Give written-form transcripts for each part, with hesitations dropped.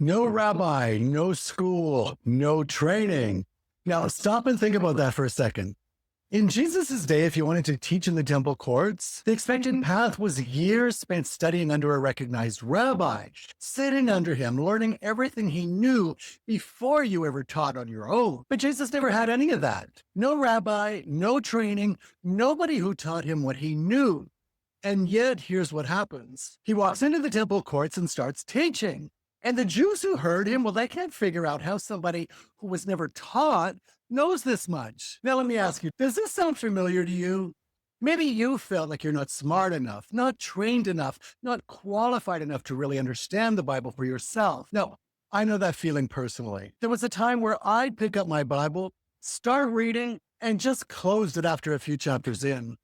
No rabbi, no school, no training. Now, stop and think about that for a second. In Jesus' day, if you wanted to teach in the temple courts, the expected path was years spent studying under a recognized rabbi, sitting under him, learning everything he knew before you ever taught on your own. But Jesus never had any of that. No rabbi, no training, nobody who taught him what he knew. And yet, here's what happens. He walks into the temple courts and starts teaching. And the Jews who heard him, well, they can't figure out how somebody who was never taught knows this much. Now, let me ask you, does this sound familiar to you? Maybe you felt like you're not smart enough, not trained enough, not qualified enough to really understand the Bible for yourself. No, I know that feeling personally. There was a time where I'd pick up my Bible, start reading, and just closed it after a few chapters in.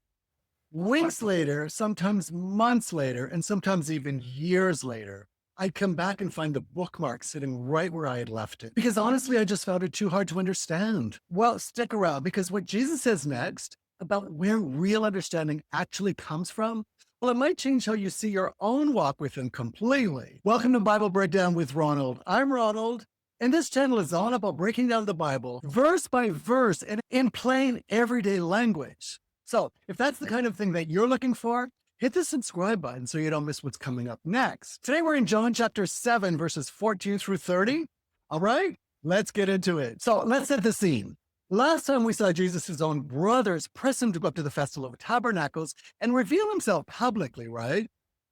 Weeks later, sometimes months later, and sometimes even years later, I'd come back and find the bookmark sitting right where I had left it. Because honestly, I just found it too hard to understand. Well, stick around, because what Jesus says next about where real understanding actually comes from, well, it might change how you see your own walk with him completely. Welcome to Bible Breakdown with Ronald. I'm Ronald, and this channel is all about breaking down the Bible verse by verse and in plain everyday language. So if that's the kind of thing that you're looking for, hit the subscribe button so you don't miss what's coming up next. Today we're in John chapter 7, verses 14 through 30. All right, let's get into it. So let's set the scene. Last time we saw Jesus' own brothers press him to go up to the Festival of Tabernacles and reveal himself publicly, right?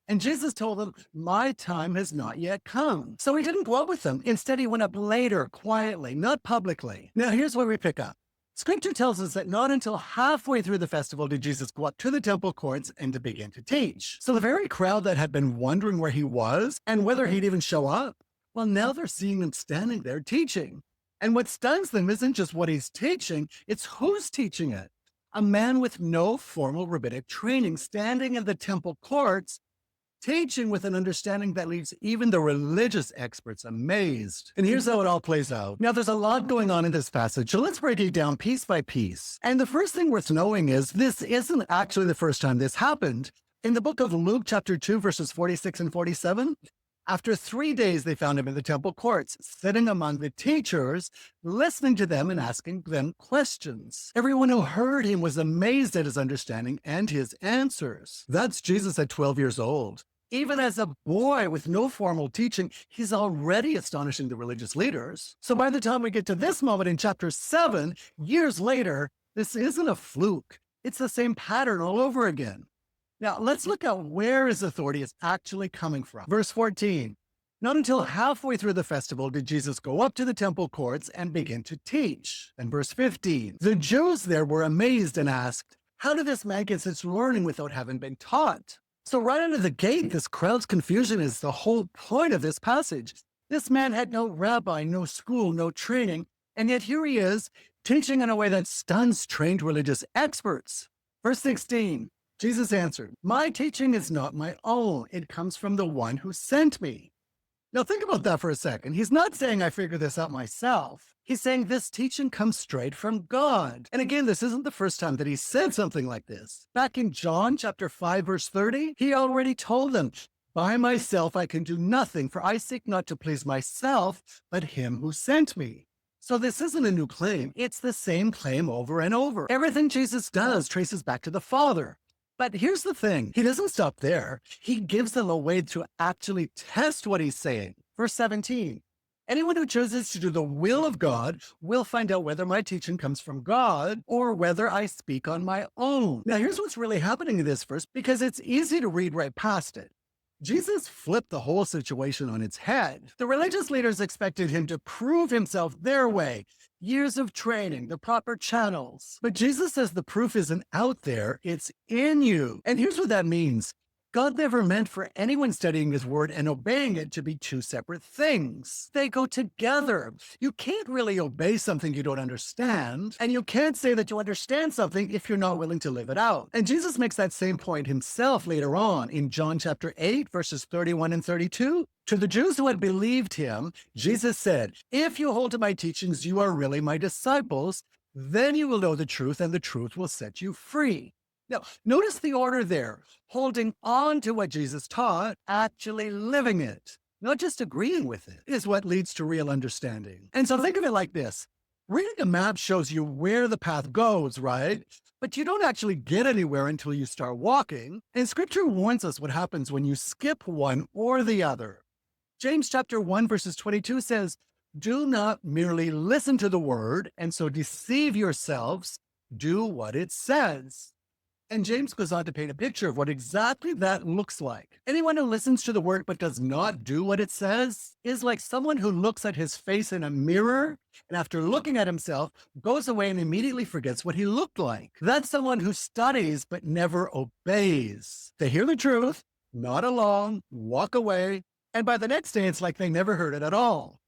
And Jesus told them, my time has not yet come. So he didn't go up with them. Instead, he went up later, quietly, not publicly. Now here's where we pick up. Scripture tells us that not until halfway through the festival did Jesus go up to the temple courts and to begin to teach. So the very crowd that had been wondering where he was and whether he'd even show up, well, now they're seeing him standing there teaching. And what stuns them isn't just what he's teaching, it's who's teaching it. A man with no formal rabbinic training standing in the temple courts, teaching with an understanding that leaves even the religious experts amazed. And here's how it all plays out. Now, there's a lot going on in this passage, so let's break it down piece by piece. And the first thing worth knowing is this isn't actually the first time this happened. In the book of Luke, chapter 2, verses 46 and 47, after 3 days, they found him in the temple courts, sitting among the teachers, listening to them and asking them questions. Everyone who heard him was amazed at his understanding and his answers. That's Jesus at 12 years old. Even as a boy with no formal teaching, he's already astonishing the religious leaders. So by the time we get to this moment in chapter 7, years later, this isn't a fluke. It's the same pattern all over again. Now, let's look at where his authority is actually coming from. Verse 14, not until halfway through the festival did Jesus go up to the temple courts and begin to teach. And verse 15, the Jews there were amazed and asked, how did this man get such learning without having been taught? So right out of the gate, this crowd's confusion is the whole point of this passage. This man had no rabbi, no school, no training, and yet here he is teaching in a way that stuns trained religious experts. Verse 16, Jesus answered, my teaching is not my own. It comes from the one who sent me. Now think about that for a second. He's not saying I figured this out myself. He's saying this teaching comes straight from God. And again, this isn't the first time that he said something like this. Back in John chapter 5, verse 30, he already told them, by myself I can do nothing, for I seek not to please myself, but him who sent me. So this isn't a new claim. It's the same claim over and over. Everything Jesus does traces back to the Father. But here's the thing. He doesn't stop there. He gives them a way to actually test what he's saying. Verse 17, anyone who chooses to do the will of God will find out whether my teaching comes from God or whether I speak on my own. Now, here's what's really happening in this verse, because it's easy to read right past it. Jesus flipped the whole situation on its head. The religious leaders expected him to prove himself their way, years of training, the proper channels. But Jesus says the proof isn't out there, it's in you. And here's what that means. God never meant for anyone studying his word and obeying it to be two separate things. They go together. You can't really obey something you don't understand, and you can't say that you understand something if you're not willing to live it out. And Jesus makes that same point himself later on in John chapter 8, verses 31 and 32. To the Jews who had believed him, Jesus said, if you hold to my teachings, you are really my disciples. Then you will know the truth, and the truth will set you free. Now, notice the order there, holding on to what Jesus taught, actually living it. not just agreeing with it, is what leads to real understanding. And so think of it like this. Reading a map shows you where the path goes, right? But you don't actually get anywhere until you start walking. And scripture warns us what happens when you skip one or the other. James chapter 1 verses 22 says, do not merely listen to the word and so deceive yourselves. Do what it says. And James goes on to paint a picture of what exactly that looks like. Anyone who listens to the word but does not do what it says is like someone who looks at his face in a mirror and after looking at himself goes away and immediately forgets what he looked like. That's someone who studies but never obeys. They hear the truth, nod along, walk away, and by the next day it's like they never heard it at all.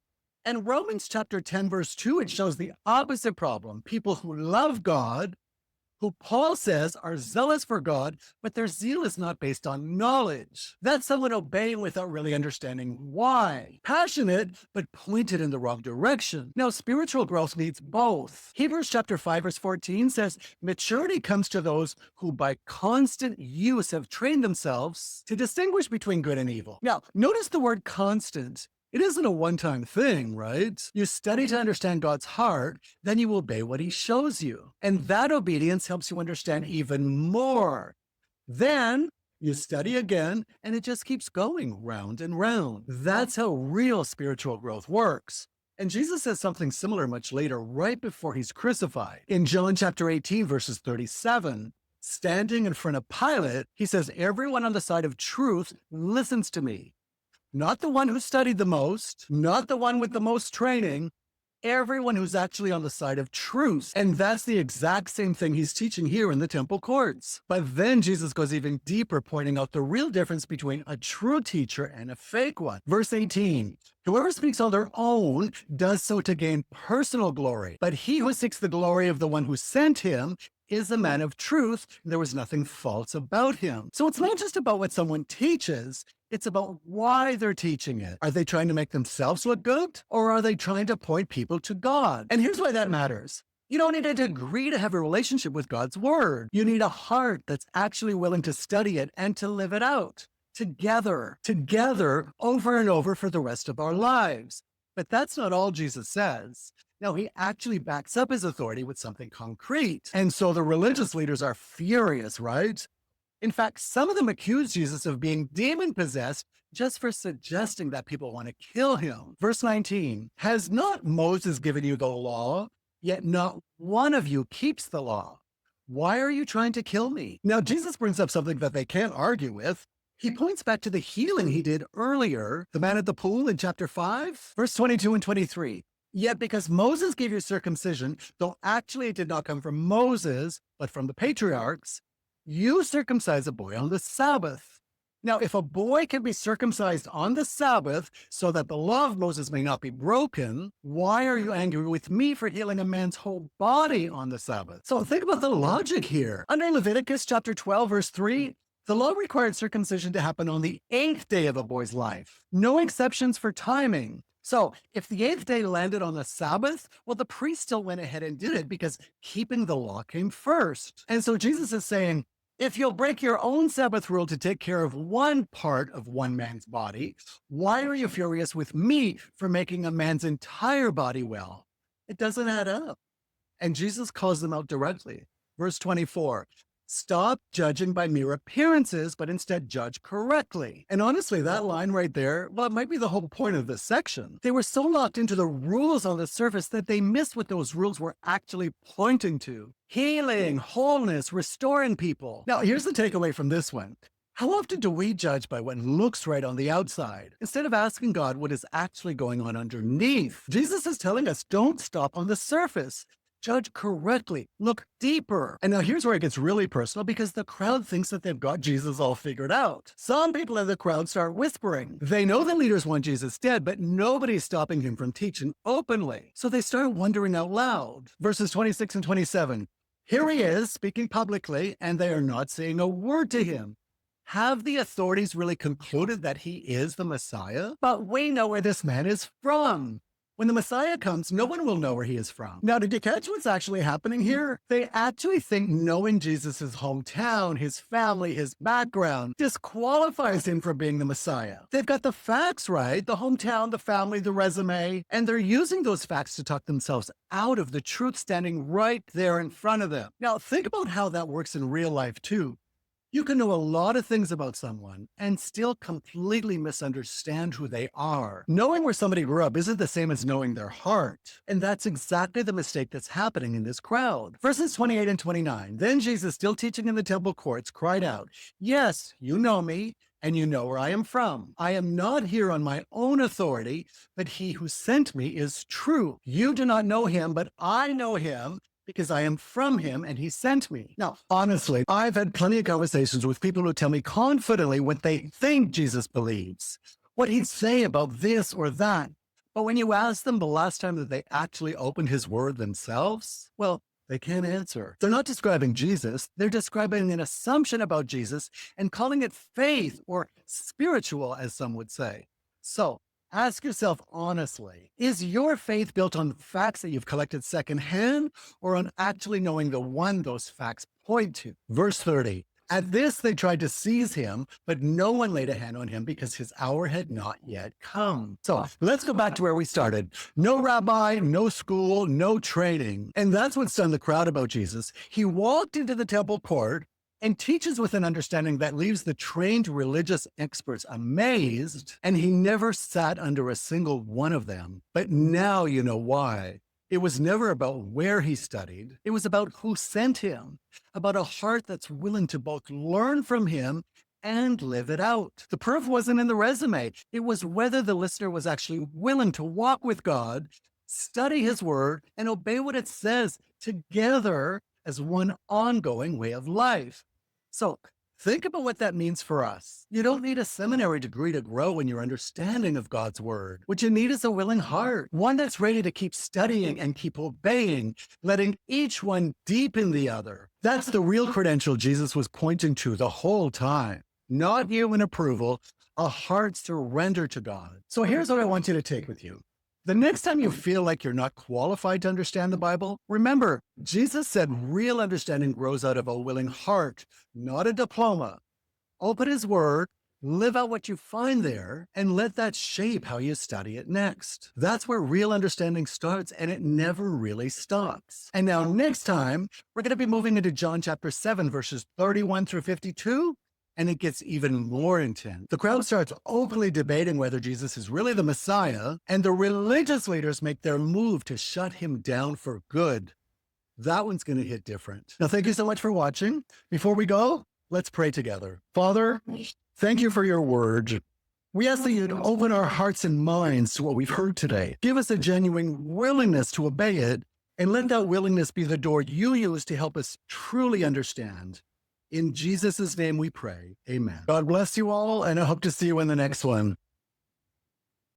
And Romans chapter 10 verse 2, it shows the opposite problem. People who love God, who Paul says are zealous for God, but their zeal is not based on knowledge. That's someone obeying without really understanding why. Passionate, but pointed in the wrong direction. Now, spiritual growth needs both. Hebrews chapter 5 verse 14 says, maturity comes to those who by constant use have trained themselves to distinguish between good and evil. Now, notice the word constant. It isn't a one-time thing, right? You study to understand God's heart, then you obey what he shows you. And that obedience helps you understand even more. Then you study again, and it just keeps going round and round. That's how real spiritual growth works. And Jesus says something similar much later, right before he's crucified. In John chapter 18, verses 37, standing in front of Pilate, he says, everyone on the side of truth listens to me. Not the one who studied the most, not the one with the most training, everyone who's actually on the side of truth. And that's the exact same thing he's teaching here in the temple courts. But then Jesus goes even deeper, pointing out the real difference between a true teacher and a fake one. Verse 18, whoever speaks on their own does so to gain personal glory. But he who seeks the glory of the one who sent him is a man of truth. There was nothing false about him. So it's not just about what someone teaches. It's about why they're teaching it. Are they trying to make themselves look good? Or are they trying to point people to God? And here's why that matters. You don't need a degree to have a relationship with God's word. You need a heart that's actually willing to study it and to live it out together, over and over for the rest of our lives. But that's not all Jesus says. No, he actually backs up his authority with something concrete. And so the religious leaders are furious, right? In fact, some of them accuse Jesus of being demon-possessed just for suggesting that people want to kill him. Verse 19, has not Moses given you the law? Yet not one of you keeps the law. Why are you trying to kill me? Now, Jesus brings up something that they can't argue with. He points back to the healing he did earlier, the man at the pool in chapter 5, verse 22 and 23. Yet because Moses gave you circumcision, though actually it did not come from Moses, but from the patriarchs, you circumcise a boy on the Sabbath. Now, if a boy can be circumcised on the Sabbath so that the law of Moses may not be broken, why are you angry with me for healing a man's whole body on the Sabbath? So think about the logic here. Under Leviticus chapter 12, verse 3, the law required circumcision to happen on the 8th day of a boy's life. No exceptions for timing. So if the 8th day landed on the Sabbath, well, the priest still went ahead and did it because keeping the law came first. And so Jesus is saying, if you'll break your own Sabbath rule to take care of one part of one man's body, why are you furious with me for making a man's entire body well? It doesn't add up. And Jesus calls them out directly. Verse 24, stop judging by mere appearances, but instead judge correctly. And honestly, that line right there, well, it might be the whole point of this section. They were so locked into the rules on the surface that they missed what those rules were actually pointing to. Healing, wholeness, restoring people. Now, here's the takeaway from this one. How often do we judge by what looks right on the outside, instead of asking God what is actually going on underneath? Jesus is telling us, don't stop on the surface. Judge correctly, look deeper. And now here's where it gets really personal because the crowd thinks that they've got Jesus all figured out. Some people in the crowd start whispering. They know the leaders want Jesus dead, but nobody's stopping him from teaching openly. So they start wondering out loud. Verses 26 and 27. Here he is speaking publicly, and they are not saying a word to him. Have the authorities really concluded that he is the Messiah? But we know where this man is from. When the Messiah comes, no one will know where he is from. Now, did you catch what's actually happening here? They actually think knowing Jesus' hometown, his family, his background disqualifies him from being the Messiah. They've got the facts right, the hometown, the family, the resume, and they're using those facts to talk themselves out of the truth standing right there in front of them. Now, think about how that works in real life, too. You can know a lot of things about someone and still completely misunderstand who they are. Knowing where somebody grew up isn't the same as knowing their heart. And that's exactly the mistake that's happening in this crowd. Verses 28 and 29, then Jesus, still teaching in the temple courts, cried out, yes, you know me, and you know where I am from. I am not here on my own authority, but he who sent me is true. You do not know him, but I know him, because I am from him and he sent me. Now, honestly, I've had plenty of conversations with people who tell me confidently what they think Jesus believes, what he'd say about this or that. But when you ask them the last time that they actually opened his word themselves, well, they can't answer. They're not describing Jesus. They're describing an assumption about Jesus and calling it faith or spiritual, as some would say. So, ask yourself honestly, is your faith built on facts that you've collected secondhand or on actually knowing the one those facts point to? Verse 30, at this they tried to seize him, but no one laid a hand on him because his hour had not yet come. So let's go back to where we started. No rabbi, no school, no training. And that's what stunned the crowd about Jesus. He walked into the temple court and teaches with an understanding that leaves the trained religious experts amazed, and he never sat under a single one of them. But now you know why. It was never about where he studied. It was about who sent him, about a heart that's willing to both learn from him and live it out. The proof wasn't in the resume. It was whether the listener was actually willing to walk with God, study his word, and obey what it says together as one ongoing way of life. So think about what that means for us. You don't need a seminary degree to grow in your understanding of God's word. What you need is a willing heart, one that's ready to keep studying and keep obeying, letting each one deepen the other. That's the real credential Jesus was pointing to the whole time. Not human approval, a heart surrendered to God. So here's what I want you to take with you. The next time you feel like you're not qualified to understand the Bible, remember, Jesus said real understanding grows out of a willing heart, not a diploma. Open his word, live out what you find there, and let that shape how you study it next. That's where real understanding starts, and it never really stops. And now next time, we're going to be moving into John chapter 7, verses 31 through 52. And it gets even more intense. The crowd starts openly debating whether Jesus is really the Messiah, and the religious leaders make their move to shut him down for good. That one's going to hit different. Now, thank you so much for watching. Before we go, let's pray together. Father, thank you for your word. We ask that you'd open our hearts and minds to what we've heard today. Give us a genuine willingness to obey it, and let that willingness be the door you use to help us truly understand. In Jesus' name we pray. Amen. God bless you all, and I hope to see you in the next one.